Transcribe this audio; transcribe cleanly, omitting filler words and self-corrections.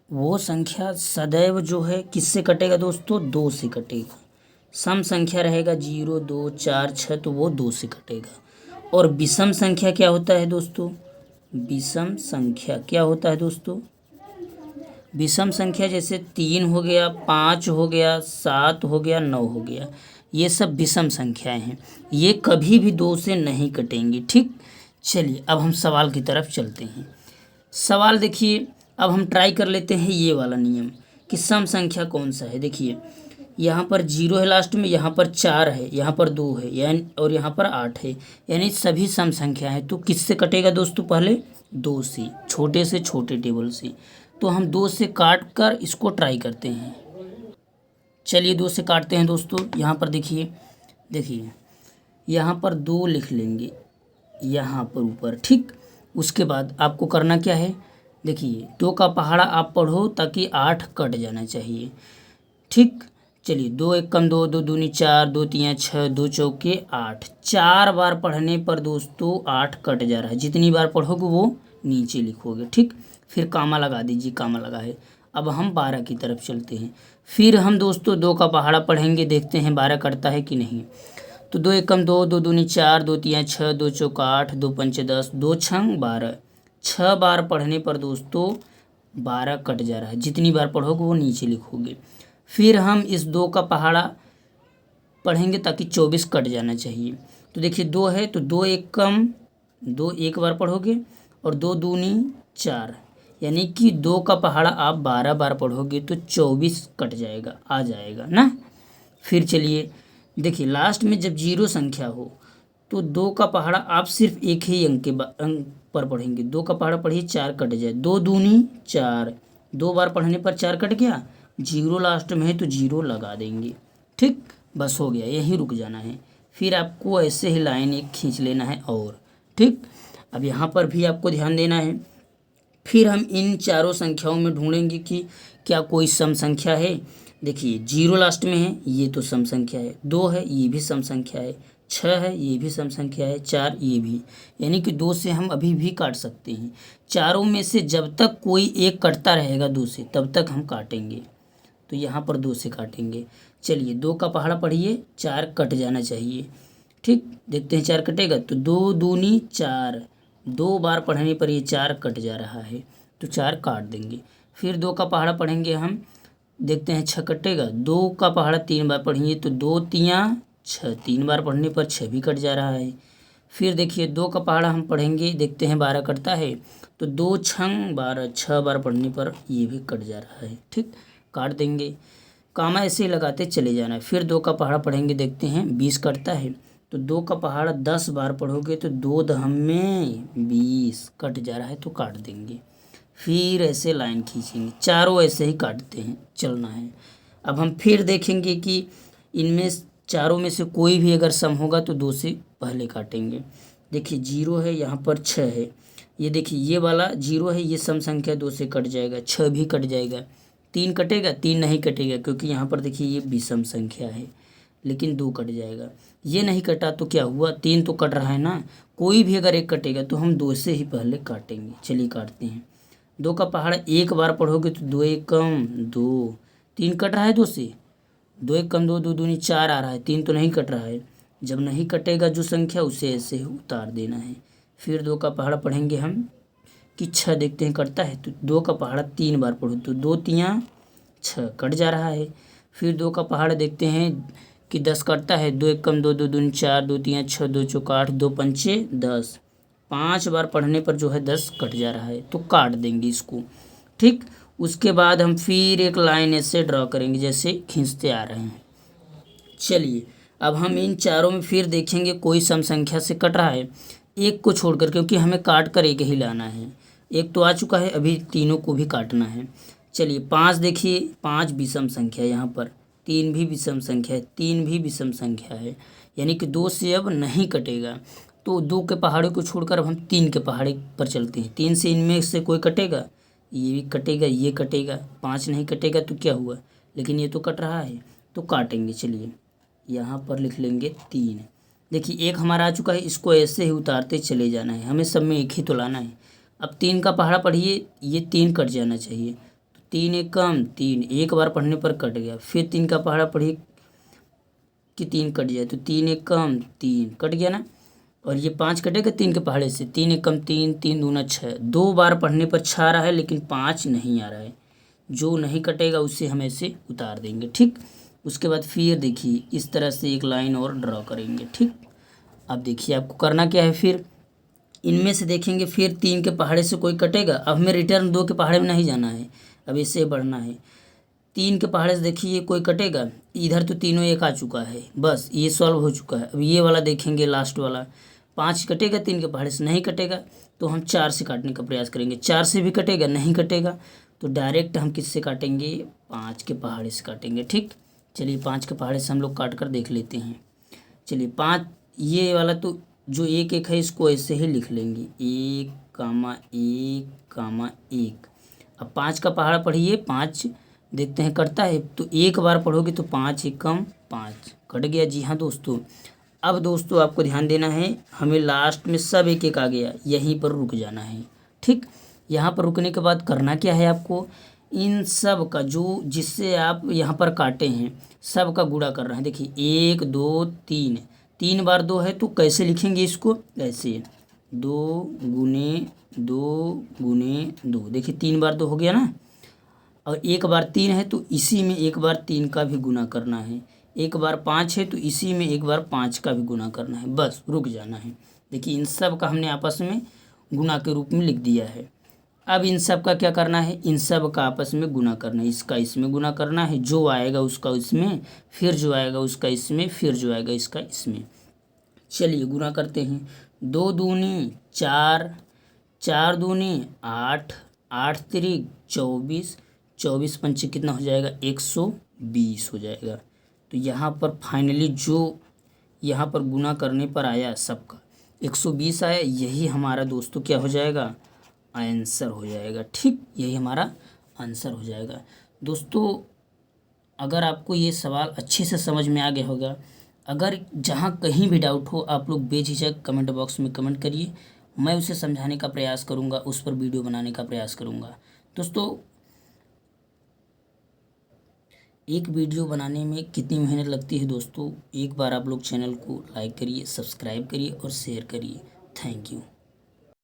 वो संख्या सदैव जो है किससे कटेगा दोस्तों, 2 से कटेगा। सम संख्या रहेगा 0 2 4 6 तो वो 2 से कटेगा। और विषम संख्या क्या होता है दोस्तों, विषम संख्या क्या होता है दोस्तों, विषम संख्या जैसे 3 हो गया, 5 हो गया, 7 हो गया, 9 हो गया, ये सब विषम संख्याएं हैं, ये कभी भी 2 से नहीं कटेंगी। ठीक, चलिए अब हम सवाल की तरफ चलते हैं। सवाल देखिए, अब हम ट्राई कर लेते हैं ये वाला नियम कि सम संख्या कौन सा है। देखिए यहाँ पर 0 है लास्ट में, यहाँ पर 4 है, यहाँ पर 2 है, यानी और यहाँ पर 8 है, यानी सभी सम संख्या है। तो किससे कटेगा दोस्तों, पहले 2 से, छोटे से छोटे टेबल से। तो हम 2 से काट कर इसको ट्राई करते हैं। चलिए 2 से काटते हैं दोस्तों। यहाँ पर देखिए, देखिए यहाँ पर 2 लिख लेंगे यहाँ पर ऊपर। ठीक, उसके बाद आपको करना क्या है, देखिए 2 का पहाड़ा आप पढ़ो ताकि 8 कट जाना चाहिए। ठीक, चलिए 2 1 कम 2, 2 दूनी 4, 2 3 6, 2 चौके 8। 4 बार पढ़ने पर दोस्तों 8 कट जा रहा है। जितनी बार पढ़ोगे वो नीचे लिखोगे। ठीक, फिर कामा लगा दीजिए, कामा लगा है। अब हम 12 की तरफ चलते हैं। फिर हम दोस्तों 2 का पहाड़ा पढ़ेंगे, देखते हैं 12 कटता है कि नहीं। तो 2 1 कम 2, 2 दूनी 4, 2 3 6, 2 चौका 8, 2 पंचे 10, 2 छंग 12। 6 बार पढ़ने पर दोस्तों 12 कट जा रहा है। जितनी बार पढ़ोगे वो नीचे लिखोगे। फिर हम इस 2 का पहाड़ा पढ़ेंगे ताकि 24 कट जाना चाहिए। तो देखिए 2 है तो 2 1 कम 2 एक बार पढ़ोगे और 2 दूनी 4, यानी कि 2 का पहाड़ा आप 12 बार पढ़ोगे तो 24 कट जाएगा, आ जाएगा ना। फिर चलिए देखिए लास्ट में जब 0 संख्या हो तो 2 का पहाड़ा आप सिर्फ एक ही अंक पर पढ़ेंगे। 2 का पहाड़ा पढ़िए, 4 कट जाए, 2 दूनी 4, 2 बार पढ़ने पर 4 कट गया। 0 लास्ट में है तो 0 लगा देंगे। ठीक, बस हो गया, यहीं रुक जाना है। फिर आपको ऐसे ही लाइन एक खींच लेना है और ठीक। अब यहाँ पर भी आपको ध्यान देना है। फिर हम इन चारों संख्याओं में ढूंढेंगे कि क्या कोई सम संख्या है। देखिए 0 लास्ट में है, ये तो सम संख्या है। 2 है, ये भी सम संख्या है। 6 है, ये भी सम संख्या है। 4 ये भी, यानी कि 2 से हम अभी भी काट सकते हैं। चारों में से जब तक कोई एक कटता रहेगा 2 से तब तक हम काटेंगे। तो यहाँ पर 2 से काटेंगे। चलिए 2 का पहाड़ा पढ़िए, 4 कट जाना चाहिए। ठीक, देखते हैं 4 कटेगा तो 2 दूनी 4, 2 बार पढ़ने पर ये 4 कट जा रहा है तो 4 काट देंगे। फिर 2 का पहाड़ा पढ़ेंगे हम, देखते हैं 6 कटेगा। 2 का पहाड़ा 3 बार पढ़ेंगे तो 2 तियाँ 6, 3 बार पढ़ने पर 6 भी कट जा रहा है। फिर देखिए 2 का पहाड़ा हम पढ़ेंगे, देखते हैं 12 कटता है तो 2 छंग 12, 6 बार पढ़ने पर ये भी कट जा रहा है। ठीक, काट देंगे। कामा ऐसे ही लगाते चले जाना है। फिर 2 का पहाड़ा पढ़ेंगे, देखते हैं 20 कटता है तो 2 का पहाड़ा 10 बार पढ़ोगे तो 2 दहम में 20 कट जा रहा है तो काट देंगे। फिर ऐसे लाइन खींचेंगे, चारों ऐसे ही काटते हैं चलना है। अब हम फिर देखेंगे कि इनमें चारों में से कोई भी अगर सम होगा तो 2 से पहले काटेंगे। देखिए 0 है, यहाँ पर 6 है, ये देखिए ये वाला 0 है, ये सम संख्या 2 से कट जाएगा। 6 भी कट जाएगा। 3 कटेगा, 3 नहीं कटेगा क्योंकि यहाँ पर देखिए ये विषम संख्या है, लेकिन 2 कट जाएगा। ये नहीं कटा तो क्या हुआ, 3 तो कट रहा है ना। कोई भी अगर एक कटेगा तो हम 2 से ही पहले काटेंगे। चलिए काटते हैं। 2 का पहाड़ा एक बार पढ़ोगे तो 2 1 कम 2, 3 कट रहा है 2 से। 2 1 कम 2, 2 दूनी 4 आ रहा है, 3 तो नहीं कट रहा है। जब नहीं कटेगा जो संख्या उसे ऐसे ही उतार देना है। फिर 2 का पहाड़ा पढ़ेंगे हम कि 6, देखते हैं कटता है तो 2 का पहाड़ा 3 बार पढ़ो तो 2 तियाँ 6 कट जा रहा है। फिर 2 का पहाड़ा देखते हैं कि 10 कटता है। 2 1 कम 2, 2 दूनी 4, 2 तियाँ 6, 2 चौका 8, 2 पंचे 10, 5 बार पढ़ने पर जो है 10 कट जा रहा है तो काट देंगे इसको। ठीक, उसके बाद हम फिर एक लाइन ऐसे ड्रॉ करेंगे जैसे खींचते आ रहे हैं। चलिए अब हम इन चारों में फिर देखेंगे कोई सम संख्या से कट रहा है, एक को छोड़कर, क्योंकि हमें काट कर एक ही लाना है। एक तो आ चुका है, अभी तीनों को भी काटना है। चलिए 5 देखिए, 5 विषम संख्या है यहाँ पर। 3 भी विषम संख्या है, 3 भी विषम संख्या है, यानी कि 2 से अब नहीं कटेगा। तो 2 के पहाड़े को छोड़कर अब हम 3 के पहाड़े पर चलते हैं। 3 से इनमें से कोई कटेगा, ये भी कटेगा, ये कटेगा। 5 नहीं कटेगा तो क्या हुआ, लेकिन ये तो कट रहा है तो काटेंगे। चलिए यहाँ पर लिख लेंगे 3। देखिए एक हमारा आ चुका है, इसको ऐसे ही उतारते चले जाना है, हमें सब में एक ही तो लाना है। अब 3 का पहाड़ा पढ़िए, ये 3 कट जाना चाहिए तो तीन एकम तीन, एक बार पढ़ने पर कट गया। फिर तीन का पहाड़ा पढ़िए कि तीन कट जाए, तो तीन एकम तीन कट गया ना। और ये पाँच कटेगा तीन के पहाड़े से, तीन एकम तीन, तीन दूना छः। दो बार पढ़ने पर छः आ रहा है लेकिन पाँच नहीं आ रहा है। जो नहीं कटेगा उससे हम ऐसे उतार देंगे, ठीक। उसके बाद फिर देखिए इस तरह से एक लाइन और ड्रॉ करेंगे, ठीक। अब देखिए आपको करना क्या है, फिर इनमें से देखेंगे फिर तीन के पहाड़े से कोई कटेगा। अब हमें रिटर्न दो के पहाड़े में नहीं जाना है, अब इससे बढ़ना है। तीन के पहाड़े से देखिए कोई कटेगा, इधर तो तीनों एक आ चुका है, बस ये सॉल्व हो चुका है। अब ये वाला देखेंगे लास्ट वाला, पाँच कटेगा तीन के पहाड़े से, नहीं कटेगा तो हम चार से काटने का प्रयास करेंगे। चार से भी कटेगा, नहीं कटेगा तो डायरेक्ट हम किससे काटेंगे, पाँच के पहाड़े से काटेंगे, ठीक। चलिए पाँच के पहाड़े से हम लोग काट कर देख लेते हैं। चलिए पाँच, ये वाला तो जो एक एक है इसको ऐसे ही लिख लेंगे, एक कामा एक कामा एक। अब पाँच का पहाड़ा पढ़िए, पाँच देखते हैं कटता है, तो एक बार पढ़ोगे तो पाँच एकम पाँच कट गया। जी हाँ दोस्तों। अब दोस्तों आपको ध्यान देना है, हमें लास्ट में सब एक एक आ गया, यहीं पर रुक जाना है, ठीक। यहाँ पर रुकने के बाद करना क्या है आपको, इन सब का जो जिससे आप यहाँ पर काटे हैं सब का गुणा कर रहे हैं। देखिए एक दो तीन, तीन बार दो है तो कैसे लिखेंगे इसको, ऐसे दो गुने दो। देखिए तीन बार दो हो गया ना। और एक बार तीन है तो इसी में एक बार तीन का भी गुना करना है। एक बार पाँच है तो इसी में एक बार पाँच का भी गुना करना है, बस रुक जाना है। देखिए इन सब का हमने आपस में गुना के रूप में लिख दिया है। अब इन सब का क्या करना है, इन सब का आपस में गुना करना है। इसका इसमें गुना करना है, जो आएगा उसका इसमें, फिर जो आएगा उसका इसमें, फिर जो आएगा इसका इसमें। चलिए गुना करते हैं। दो दूनी चार, चार दूनी आठ, आठ तिरिक 24, 24 पंचे कितना हो जाएगा, 120 हो जाएगा। तो यहाँ पर फाइनली जो यहाँ पर गुना करने पर आया सबका 120 आया, यही हमारा दोस्तों क्या हो जाएगा, आंसर हो जाएगा, ठीक। यही हमारा आंसर हो जाएगा। दोस्तों अगर आपको ये सवाल अच्छे से समझ में आ गया होगा, अगर जहाँ कहीं भी डाउट हो आप लोग बेझिझक कमेंट बॉक्स में कमेंट करिए, मैं उसे समझाने का प्रयास करूँगा, उस पर वीडियो बनाने का प्रयास करूँगा। दोस्तों एक वीडियो बनाने में कितनी मेहनत लगती है दोस्तों, एक बार आप लोग चैनल को लाइक करिए, सब्सक्राइब करिए और शेयर करिए। Thank you.